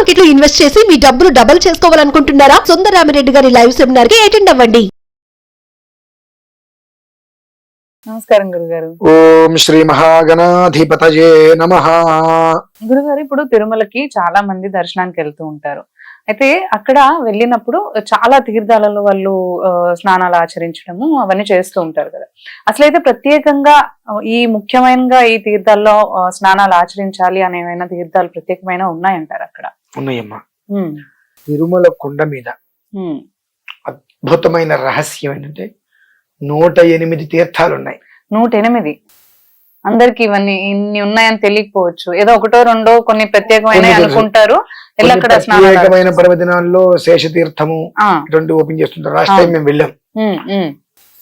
Market లో invest చేసి మీ డబ్బులు డబుల్ చేసుకోవాలనుకుంటున్నారా? సుందరరామిరెడ్డి గారి లైవ్ సెమినార్ కి అటెండ్ అవ్వండి. నమస్కారం గురుగారు. ఓం శ్రీ మహాగణాధిపతయే నమః. గురుగారు, ఇప్పుడు తిరుమలకి చాలా మంది దర్శనానికి వెళ్తూ ఉంటారు. అయితే అక్కడ వెళ్ళినప్పుడు చాలా తీర్థాలలో వాళ్ళు స్నానాలు ఆచరించడము అవన్నీ చేస్తూ ఉంటారు కదా. అసలైతే ప్రత్యేకంగా ముఖ్యమైనగా ఈ తీర్థాల్లో స్నానాలు ఆచరించాలి అనే ఏమైనా తీర్థాలు ప్రత్యేకమైన ఉన్నాయంటారు అక్కడ? ఉన్నాయమ్మా. తిరుమల కొండ మీద అద్భుతమైన రహస్యం ఏంటంటే 108 తీర్థాలు ఉన్నాయి. 108. అందరికి ఇవన్నీ ఇన్ని ఉన్నాయని తెలియకపోవచ్చు, ఏదో ఒకటో రెండో కొన్ని ప్రత్యేకమైన అనుకుంటారు. ప్రత్యేకమైన పర్వదినాల్లో శేషతీర్థము ఇటువంటి ఓపెన్ చేస్తుంటారు. లాస్ట్ టైం మేము వెళ్ళాం,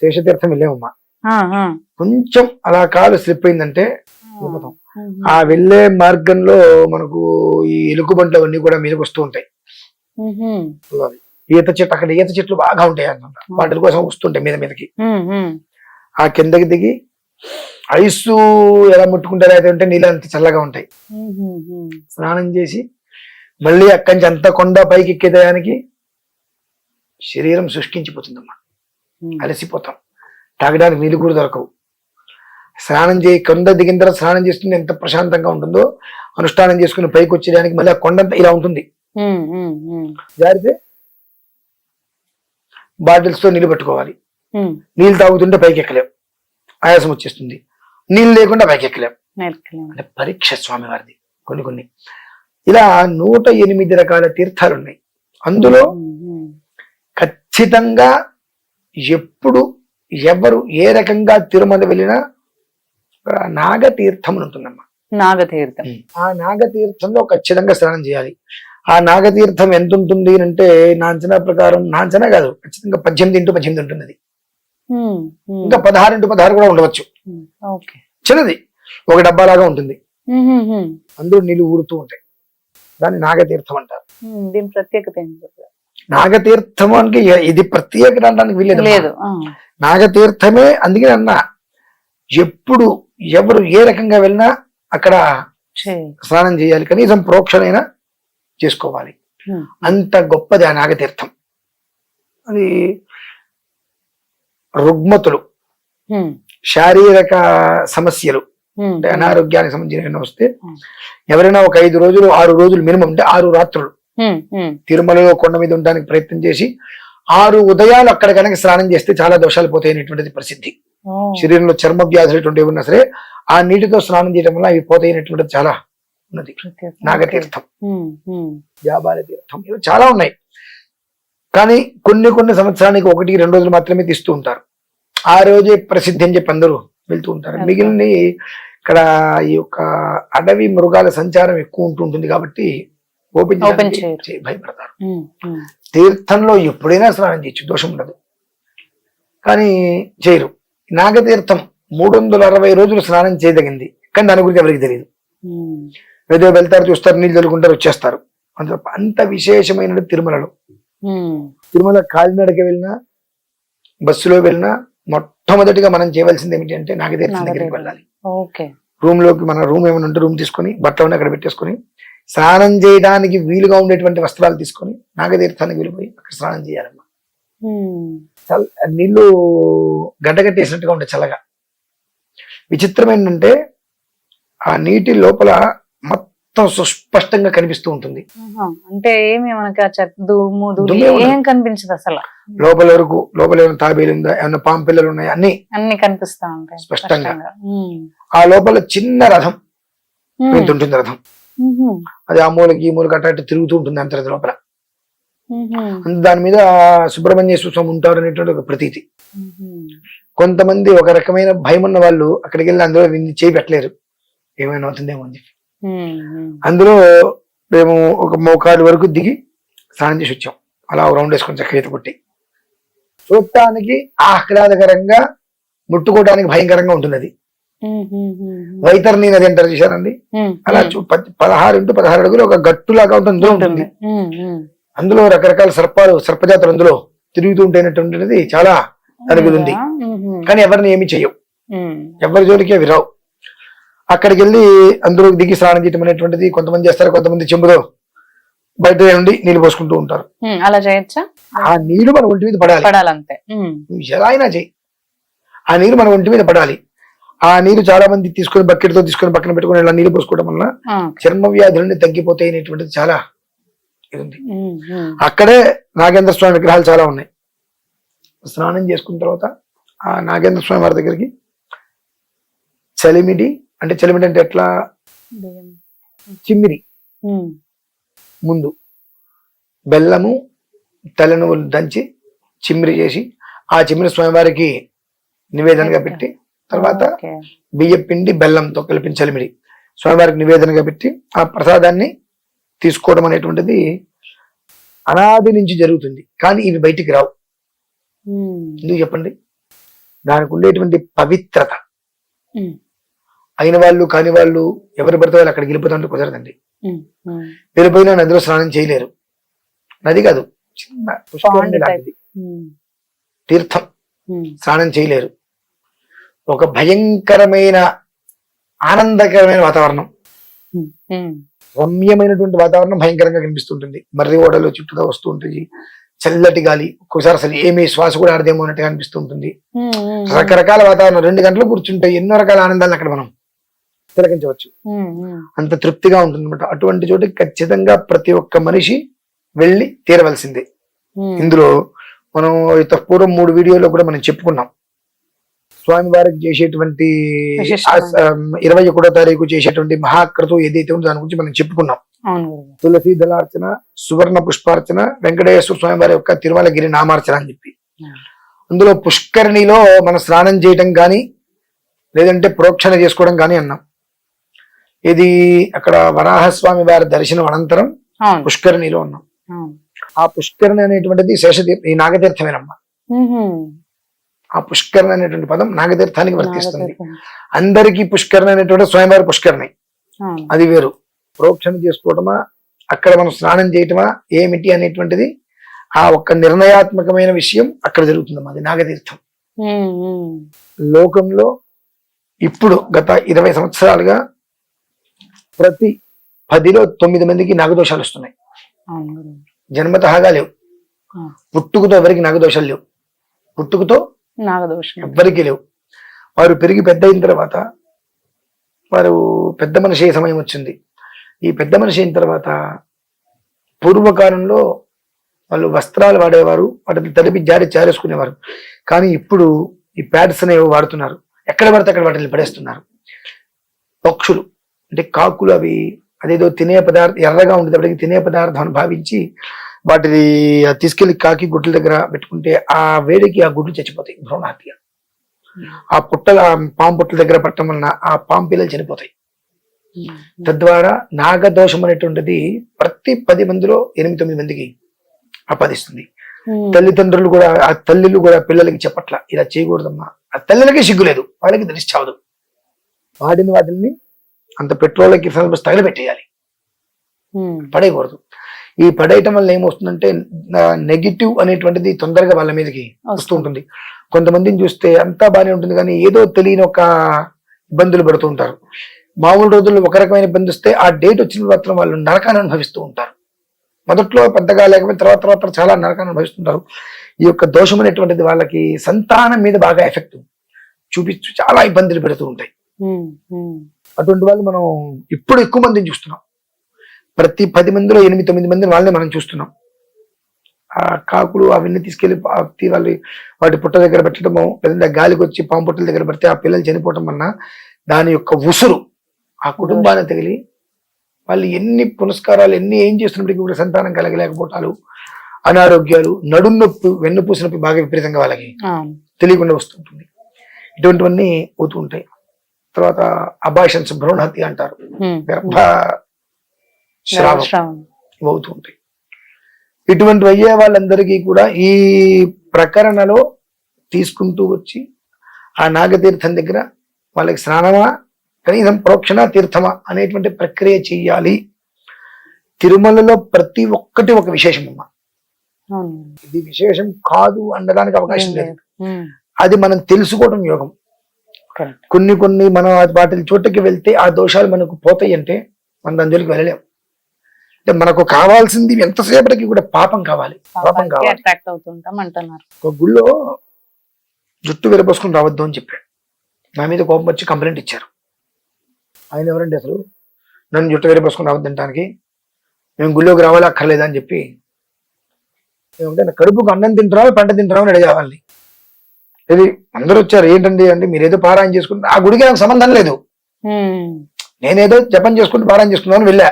శేషతీర్థం వెళ్ళామమ్మా. కొంచెం అలా కాలు స్లిప్ అయిందంటే ఆ వెళ్లే మార్గంలో మనకు ఈ ఎలుగుబంట్లు అవన్నీ కూడా మీదకి వస్తూ ఉంటాయి. ఈత చెట్లు, అక్కడ ఈత చెట్లు బాగా ఉంటాయి అన్నమాట. వాటి కోసం వస్తుంటాయి మీదకి. ఆ కిందకి దిగి ఐసు ఎలా ముట్టుకుంటారు అయితే ఉంటే నీళ్ళు అంత చల్లగా ఉంటాయి. స్నానం చేసి మళ్ళీ అక్కడి నుంచి అంత కొండ పైకి ఎక్కేదానికి శరీరం శుష్కించిపోతుందమ్మా, అలసిపోతాం, తాగడానికి నీళ్ళు కూడా దొరకవు. స్నానం కొండ దిగిన తర్వాత స్నానం చేస్తుంటే ఎంత ప్రశాంతంగా ఉంటుందో, అనుష్ఠానం చేసుకుని పైకి వచ్చేదానికి మళ్ళీ ఆ కొండంతా ఇలా ఉంటుంది. జారితే బాటిల్స్ తో నీళ్ళు పట్టుకోవాలి. నీళ్ళు తాగుతుంటే పైకి ఎక్కలేం, ఆయాసం వచ్చేస్తుంది. నీళ్ళు లేకుండా పైకి ఎక్కలేం. అంటే పరీక్ష స్వామివారిది. కొన్ని ఇలా 108 రకాల తీర్థాలు ఉన్నాయి. అందులో ఖచ్చితంగా ఎప్పుడు ఎవరు ఏ రకంగా తిరుమల వెళ్ళినా నాగతీర్థం ఉంటుందమ్మా. నాగతీర్థం. ఆ నాగతీర్థంలో ఖచ్చితంగా స్నానం చేయాలి. ఆ నాగతీర్థం ఎంత ఉంటుంది అంటే నా అంచనా ప్రకారం, నా అంచనా కాదు, ఖచ్చితంగా 18x18 ఉంటుంది. అది ఇంకా 16x16 కూడా ఉండవచ్చు. చిన్నది ఒక డబ్బా లాగా ఉంటుంది, అందులో నీళ్ళు ఊరుతూ ఉంటాయి. దాన్ని నాగతీర్థం అంటారు. దీని ప్రత్యేకత నాగతీర్థం అంటే ఇది ప్రత్యేకత అనడానికి వీలేదు. నాగతీర్థమే. అందుకే అన్నా, ఎప్పుడు ఎవరు ఏ రకంగా వెళ్ళినా అక్కడ స్నానం చేయాలి, కనీసం ప్రోక్షణైనా చేసుకోవాలి. అంత గొప్పది ఆ నాగతీర్థం. అది రుగ్మతులు, శారీరక సమస్యలు అంటే అనారోగ్యానికి సంబంధించిన వస్తే ఎవరైనా ఒక 5 రోజులు 6 రోజులు మినిమం, అంటే 6 రాత్రులు తిరుమలలో కొండ మీద ఉండడానికి ప్రయత్నం చేసి 6 ఉదయాలు అక్కడ కనుక స్నానం చేస్తే చాలా దోషాలు పోతాయనేటువంటిది ప్రసిద్ధి. శరీరంలో చర్మ వ్యాధులు ఎటువంటి ఉన్నా సరే ఆ నీటితో స్నానం చేయడం వల్ల అవి పోతాయనేటువంటిది చాలా ఉన్నది. నాగతీర్థం, జాబాల తీర్థం, ఇవి చాలా ఉన్నాయి. కానీ కొన్ని సంవత్సరానికి 1-2 రోజులు మాత్రమే తీస్తూ ఉంటారు. ఆ రోజే ప్రసిద్ధి అని చెప్పి అందరూ వెళ్తూ ఉంటారు. మిగిలిన ఇక్కడ ఈ యొక్క అడవి మృగాల సంచారం ఎక్కువ ఉంటుంటుంది కాబట్టి ఓపెన్ భయపడతారు. తీర్థంలో ఎప్పుడైనా స్నానం చేయొచ్చు, దోషం ఉండదు, కానీ చేయరు. నాగతీర్థం 360 రోజులు స్నానం చేయదగింది, కానీ దాని గురించి ఎవరికి తెలియదు. ఏదో వెళ్తారు, చూస్తారు, నీళ్ళు చల్లుకుంటారు, వచ్చేస్తారు. అంత విశేషమైన తిరుమలలో. తిరుమల కాలినడక వెళ్ళినా బస్సులో వెళ్ళినా మొట్టమొదటిగా మనం చేయవలసింది ఏమిటి అంటే నాగతీర్థం దగ్గరికి వెళ్ళాలి. మన రూమ్ ఏమైనా ఉంటే రూమ్ తీసుకొని బట్టలు అక్కడ పెట్టేసుకొని స్నానం చేయడానికి వీలుగా ఉండేటువంటి వస్త్రాలు తీసుకొని నాగతీర్థానికి వెళ్ళిపోయి అక్కడ స్నానం చేయాలమ్మా. నీళ్లు గడ్డగట్టేసినట్టుగా ఉంటాయి చల్లగా. విచిత్రం ఏంటంటే ఆ నీటి లోపల మొత్తం సుస్పష్టంగా కనిపిస్తూ ఉంటుంది. అంటే ఏమి మనకి ఏం కనిపించదు అసలు. లోపల ఏమైనా తాబేలు ఉందా, ఏమైనా పాము పిల్లలు ఉన్నాయా, అన్ని కనిపిస్తా ఉంటాయి స్పష్టంగా. ఆ లోపల చిన్న రథం ఉంటుంది. రథం అది ఆ మూలకి ఈ మూలకి అటు తిరుగుతూ ఉంటుంది అంతర్గత లోపల. దాని మీద సుబ్రహ్మణ్యేశ్వర స్వామి ఉంటారు అనేటువంటి ఒక ప్రతీతి. కొంతమంది ఒక రకమైన భయం ఉన్న వాళ్ళు అక్కడికి వెళ్ళి అందులో చేయి పెట్టలేరు, ఏమైనా అవుతుందేమో అని చెప్పి. అందులో మేము ఒక మోకాలు వరకు దిగి స్నానం చేసి వచ్చాం. అలా రౌండ్ వేసుకొని చక్కగా ఈత కొట్టి చూడటానికి ఆహ్లాదకరంగా, ముట్టుకోవడానికి భయంకరంగా ఉంటుంది. అది వైతరణి నది అంటారు, చూసారండి? అలా 16x16 అడుగులు ఒక గట్టులాగా ఉంటుంది. అందులో రకరకాల సర్పజాతులు అందులో తిరుగుతూ ఉంటేనటువంటిది చాలా అనుభూతి ఉంది. కానీ ఎవరిని ఏమి చెయ్యవు, ఎవరి జోలికి అవి రావు. అక్కడికి వెళ్ళి అందులో దిగి స్నానం చేయటం అనేటువంటిది కొంతమంది చేస్తారు, కొంతమంది చెంబులో బయట నుండి నీళ్లు పోసుకుంటూ ఉంటారు. అలా చేయొచ్చా? ఆ నీళ్లు మన ఒంటి మీద పడాలి. పడాలంతే. నువ్వు ఎలా అయినా చెయ్యి, ఆ నీరు మన ఒంటి మీద పడాలి. ఆ నీరు చాలా మంది తీసుకొని బకెట్ తో తీసుకొని పక్కన పెట్టుకుని ఇలా నీళ్లు పోసుకోవడం వల్ల చర్మ వ్యాధులన్నీ తగ్గిపోతాయి అనేటువంటిది చాలా ఇది ఉంది. అక్కడే నాగేంద్ర స్వామి విగ్రహాలు చాలా ఉన్నాయి. స్నానం చేసుకున్న తర్వాత ఆ నాగేంద్ర స్వామి వారి దగ్గరికి చలిమిడి అంటే ఎట్లా చిమ్మిరి ముందు బెల్లము తలనువులు దంచి చిమ్మిరి చేసి ఆ చిమ్మిరి స్వామివారికి నివేదనగా పెట్టి తర్వాత బియ్య పిండి బెల్లంతో కలిపిన చలిమిడి స్వామివారికి నివేదనగా పెట్టి ఆ ప్రసాదాన్ని తీసుకోవడం అనేటువంటిది అనాది నుంచి జరుగుతుంది. కానీ ఇవి బయటికి రావు. ఎందుకు చెప్పండి? దానికి ఉండేటువంటి పవిత్రత. అయిన వాళ్ళు కాని వాళ్ళు ఎవరు పడితే వాళ్ళు అక్కడికి వెళ్ళిపోతాంటే కుదరదండి. వెళ్ళిపోయినా నదిలో స్నానం చేయలేరు. నది కాదు, చిన్న పుష్కరిణి లాంటిది, తీర్థం, స్నానం చేయలేరు. ఒక భయంకరమైన ఆనందకరమైన వాతావరణం, రమ్యమైనటువంటి వాతావరణం భయంకరంగా కనిపిస్తుంటుంది. మర్రి ఓడలు చుట్టూగా వస్తూ ఉంటుంది, చల్లటి గాలి, ఒక్కోసారి అసలు ఏమీ శ్వాస కూడా ఆడదేమో అన్నట్టుగా అనిపిస్తూ ఉంటుంది. రకరకాల వాతావరణం, 2 గంటలు కూర్చుంటాయి, ఎన్నో రకాల ఆనందాలను అక్కడ మనం తిలకించవచ్చు. అంత తృప్తిగా ఉంటుంది అనమాట. అటువంటి చోటుకి ఖచ్చితంగా ప్రతి ఒక్క మనిషి వెళ్ళి తీరవలసిందే. ఇందులో మనం పూర్వం 3 వీడియోలో కూడా మనం చెప్పుకున్నాం. స్వామివారికి చేసేటువంటి 21వ తారీఖు చేసేటువంటి మహాకృతం ఏదైతే ఉందో దాని గురించి మనం చెప్పుకున్నాం. తులసి దళార్చన, సువర్ణ పుష్పార్చన, వెంకటేశ్వర స్వామి వారి యొక్క తిరుమలగిరి నామార్చన అని చెప్పి, అందులో పుష్కరిణిలో మనం స్నానం చేయటం కానీ లేదంటే ప్రోక్షణ చేసుకోవడం కానీ అన్నాం. ఇది అక్కడ వరాహస్వామి వారి దర్శనం అనంతరం పుష్కరిణిలో ఉన్నాం. ఆ పుష్కరిణి అనేటువంటిది శేషతీర్థం, ఈ నాగతీర్థమేనమ్మా. ఆ పుష్కరిణి అనేటువంటి పదం నాగతీర్థానికి వర్తిస్తుంది. అందరికీ పుష్కరిణి అనేటువంటి స్వయంవారి పుష్కరిణి, అది వేరు. ప్రోక్షణ చేసుకోవటమా, అక్కడ మనం స్నానం చేయటమా ఏమిటి అనేటువంటిది ఆ ఒక్క నిర్ణయాత్మకమైన విషయం అక్కడ జరుగుతుందమ్మా. అది నాగతీర్థం. లోకంలో ఇప్పుడు గత 20 సంవత్సరాలుగా ప్రతి 10లో 9 మందికి నాగదోషాలు వస్తున్నాయి. జన్మతహాగా లేవు, పుట్టుకతో ఎవరికి నాగదోషాలు లేవు, పుట్టుకతో నాగదోషం ఎవ్వరికి లేవు. వారు పెరిగి పెద్ద అయిన తర్వాత వారు పెద్ద మనిషి అయ్యే సమయం వచ్చింది. ఈ పెద్ద మనిషి అయిన తర్వాత పూర్వకాలంలో వాళ్ళు వస్త్రాలు వాడేవారు, వాటిని తడిపి జారేసుకునేవారు. కానీ ఇప్పుడు ఈ ప్యాడ్స్ అనేవి వాడుతున్నారు. ఎక్కడ పడితే అక్కడ వాటిని పడేస్తున్నారు. పక్షులు అంటే కాకులు, అవి అదేదో తినే పదార్థం ఎర్రగా ఉండేటప్పటికి తినే పదార్థం అని భావించి వాటిని తీసుకెళ్లి కాకి గుడ్ల దగ్గర పెట్టుకుంటే ఆ వేడికి ఆ గుడ్లు చచ్చిపోతాయి భ్రూణహత్య. ఆ పాము పుట్టల దగ్గర పట్టడం వలన ఆ పాము పిల్లలు చనిపోతాయి. తద్వారా నాగదోషం అనేటువంటిది ప్రతి 10 మందిలో 8-9 మందికి ఆపాదిస్తుంది. తల్లిదండ్రులు కూడా, ఆ తల్లిలు కూడా పిల్లలకి చెప్పట్ల, ఇలా చేయకూడదమ్మా. ఆ తల్లిలకి సిగ్గులేదు, వాళ్ళకి తెలిసిచావదు. వాడిన వాటిని అంత పెట్రోల్కి తగలబెట్టేయాలి, పడేయకూడదు. ఈ పడేయటం వల్ల ఏమవుతుందంటే నెగిటివ్ అనేటువంటిది తొందరగా వాళ్ళ మీదకి వస్తూ ఉంటుంది. కొంతమందిని చూస్తే అంతా బాగానే ఉంటుంది, కానీ ఏదో తెలియని ఒక ఇబ్బందులు పడుతూ ఉంటారు. మామూలు రోజుల్లో ఒక రకమైన ఇబ్బంది వస్తే ఆ డేట్ వచ్చిన మాత్రం వాళ్ళు నరకాన్ని అనుభవిస్తూ ఉంటారు. మొదట్లో పెద్దగా లేకపోతే తర్వాత చాలా నరకాన్ని అనుభవిస్తుంటారు. ఈ యొక్క దోషం అనేటువంటిది వాళ్ళకి సంతానం మీద బాగా ఎఫెక్ట్ చూపిస్తూ చాలా ఇబ్బందులు పెడుతూ ఉంటాయి. అటువంటి వాళ్ళు మనం ఇప్పుడు ఎక్కువ మందిని చూస్తున్నాం. ప్రతి 10 మందిలో 8-9 మందిని వాళ్ళని మనం చూస్తున్నాం. ఆ కాకులు అవన్నీ తీసుకెళ్లి వాళ్ళు వాటి పుట్ట దగ్గర పెట్టడము, లేదంటే గాలికి వచ్చి పాము పుట్టల దగ్గర పెడితే ఆ పిల్లలు చనిపోవటం వలన దాని యొక్క ఉసురు ఆ కుటుంబాన్ని తగిలి వాళ్ళు ఎన్ని పునస్కారాలు ఏం చేస్తున్నప్పటికీ కూడా సంతానం కలగలేకపోవటాలు, అనారోగ్యాలు, నడుం నొప్పి, వెన్నుపూస నొప్పి బాగా విపరీతంగా వాళ్ళకి తెలియకుండా వస్తుంటుంది. ఇటువంటివన్నీ అవుతూ ఉంటాయి. తర్వాత అబాషన్స్, భ్రూణహత్య అంటారు, గర్భ స్రావం అవుతూ ఉంటాయి. ఇటువంటి అయ్యే వాళ్ళందరికీ కూడా ఈ ప్రకరణలో తీసుకుంటూ వచ్చి ఆ నాగతీర్థం దగ్గర వాళ్ళకి స్నానమా కనీసం ప్రోక్షణ తీర్థమా అనేటువంటి ప్రక్రియ చెయ్యాలి. తిరుమలలో ప్రతి ఒక్కటి ఒక విశేషం అమ్మా. ఇది విశేషం కాదు అనడానికి అవకాశం లేదు. అది మనం తెలుసుకోవడం యోగం. కొన్ని మనం వాటి చోటకి వెళ్తే ఆ దోషాలు మనకు పోతాయి అంటే మనం దాని జోలికి వెళ్ళలేం. అంటే మనకు కావాల్సింది ఎంతసేపటికి కూడా పాపం కావాలి, పాపం కావాలి. అట్రాక్ట్ అవుతుంటాం అంటున్నారు. ఒక గుళ్ళో జుట్టు విరబోసుకుని రావద్దు అని చెప్పాడు. నా మీద కోపం వచ్చి కంప్లైంట్ ఇచ్చారు. ఆయన ఎవరండి అసలు నన్ను జుట్టు విరబోసుకుని రావద్దంటానికి, మేము గుళ్ళోకి రావాలి అక్కర్లేదా అని చెప్పి, ఏమంటే నా కడుపుకు అన్నం తింటున్నావా పంట తింటున్నావా అని అడిగేవాళ్ళని. ఇది అందరూ వచ్చారు, ఏంటండి అంటే మీరేదో పారాయణ చేసుకుంటున్నారు, ఆ గుడికి నాకు సంబంధం లేదు, నేనేదో జపం చేసుకుంటూ పారాయణ చేసుకున్నాను వెళ్ళా.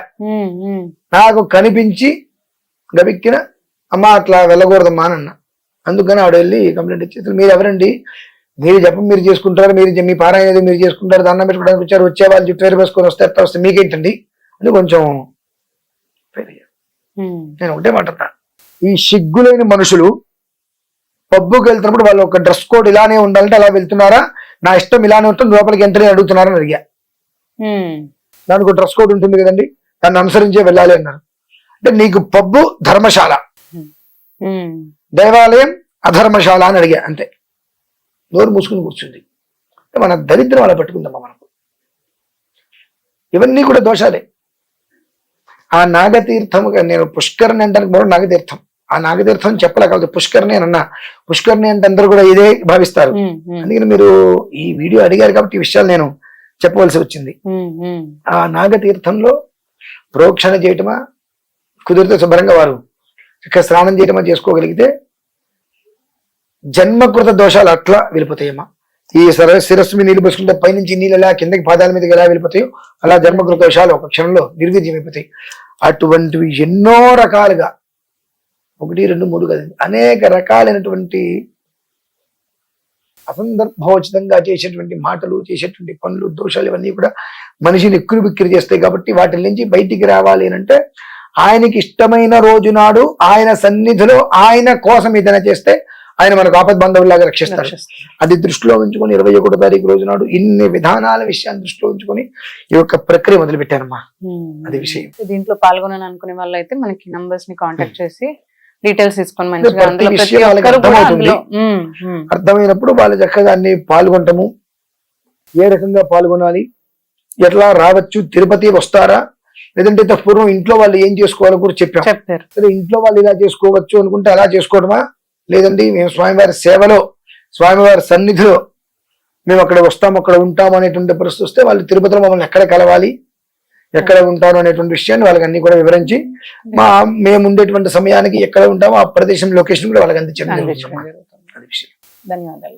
నాకు కనిపించి గబిక్కిన అమ్మ అట్లా వెళ్ళకూడదమ్మా అని అన్న. అందుకని ఆవిడ వెళ్ళి కంప్లైంట్ ఇచ్చి, మీరు ఎవరండి, మీరు జపం మీరు చేసుకుంటారు, మీరు మీ పారాయణ ఏదో మీరు చేసుకుంటారు, దండం పెట్టుకోవడానికి వచ్చారు, వచ్చే వాళ్ళు జుట్టు వేసుకొని వస్తే ఎట్లా వస్తే మీకేంటండి అని కొంచెం నేను ఒకటే మాట, ఈ సిగ్గులేని మనుషులు పబ్బుకి వెళ్తున్నప్పుడు వాళ్ళు ఒక డ్రెస్ కోడ్ ఇలానే ఉండాలంటే అలా వెళ్తున్నారా, నా ఇష్టం ఇలానే ఉంటుంది లోపలికి ఎంత అడుగుతున్నారని అడిగా. దానికి ఒక డ్రెస్ కోడ్ ఉంటుంది కదండి, దాన్ని అనుసరించే వెళ్ళాలి అన్నారు. అంటే నీకు పబ్బు ధర్మశాల, దేవాలయం అధర్మశాల అని అడిగా, అంతే. నోరు మూసుకుని కూర్చుంది. మన దరిద్రం అలా పట్టుకుందమ్మా మనకు. ఇవన్నీ కూడా దోషాలే. ఆ నాగతీర్థం, నేను పుష్కరిణి అంటానికి మరో నాగతీర్థం, ఆ నాగతీర్థం చెప్పలేకపోతే పుష్కరిణి అని అన్నా. పుష్కరిణి అంటే అందరూ కూడా ఇదే భావిస్తారు. అందుకని మీరు ఈ వీడియో అడిగారు కాబట్టి ఈ విషయాలు నేను చెప్పవలసి వచ్చింది. ఆ నాగతీర్థంలో ప్రోక్షణ చేయటమా, కుదిరితే శుభ్రంగా వారు ఇక్కడ స్నానం చేయటమా చేసుకోగలిగితే జన్మకృత దోషాలు అట్లా వెళ్ళిపోతాయమ్మా. ఈ శిరస్సు మీద నీళ్ళు పోసుకుంటే పైనుంచి నీళ్ళు ఎలా కిందకి పాదాల మీదకి ఎలా వెళ్ళిపోతాయో అలా జన్మకృత దోషాలు ఒక క్షణంలో నిర్వీర్యం అయిపోతాయి. అటువంటివి ఎన్నో రకాలుగా, 1, 2, 3 కదండి, అనేక రకాలైనటువంటి అసందర్భోచితంగా చేసేటువంటి మాటలు, చేసేటువంటి పనులు, దోషాలు ఇవన్నీ కూడా మనిషిని ఎక్కిరి బిక్కిరి చేస్తాయి. కాబట్టి వాటి నుంచి బయటికి రావాలి అంటే ఆయనకి ఇష్టమైన రోజు నాడు ఆయన సన్నిధిలో ఆయన కోసం ఏదైనా చేస్తే ఆయన మనకు ఆపద్బంధవులాగా రక్షిస్తారు. అది దృష్టిలో ఉంచుకొని 21వ తారీఖు రోజు నాడు ఇన్ని విధానాల విషయాన్ని దృష్టిలో ఉంచుకొని ఈ యొక్క ప్రక్రియ మొదలు పెట్టారమ్మా. అది విషయం. దీంట్లో పాల్గొనాలని అనుకునే వాళ్ళు అయితే మనకి నంబర్స్ ని కాంటాక్ట్ చేసి డీటెయిల్స్ తీసుకొని మంచిగా అర్థమైనప్పుడు వాళ్ళు చక్కగా అన్ని పాల్గొంటాము. ఏ రకంగా పాల్గొనాలి, ఎట్లా రావచ్చు, తిరుపతి వస్తారా, లేదంటే పూర్వం ఇంట్లో వాళ్ళు ఏం చేసుకోవాలో కూడా చెప్పారు. సరే ఇంట్లో వాళ్ళు ఇలా చేసుకోవచ్చు అనుకుంటే అలా చేసుకోవడమా, లేదండి మేము స్వామివారి సేవలో స్వామివారి సన్నిధిలో మేము అక్కడ వస్తాము అక్కడ ఉంటాము అనేటువంటి పరిస్థితి వస్తే వాళ్ళు తిరుపతిలో మమ్మల్ని ఎక్కడ కలవాలి, ఎక్కడ ఉంటాను అనేటువంటి విషయాన్ని వాళ్ళకి అన్ని కూడా వివరించి మేము ఉండేటువంటి సమయానికి ఎక్కడ ఉంటామో ఆ ప్రదేశం లొకేషన్ కూడా వాళ్ళకి అందించడం. ధన్యవాదాలు.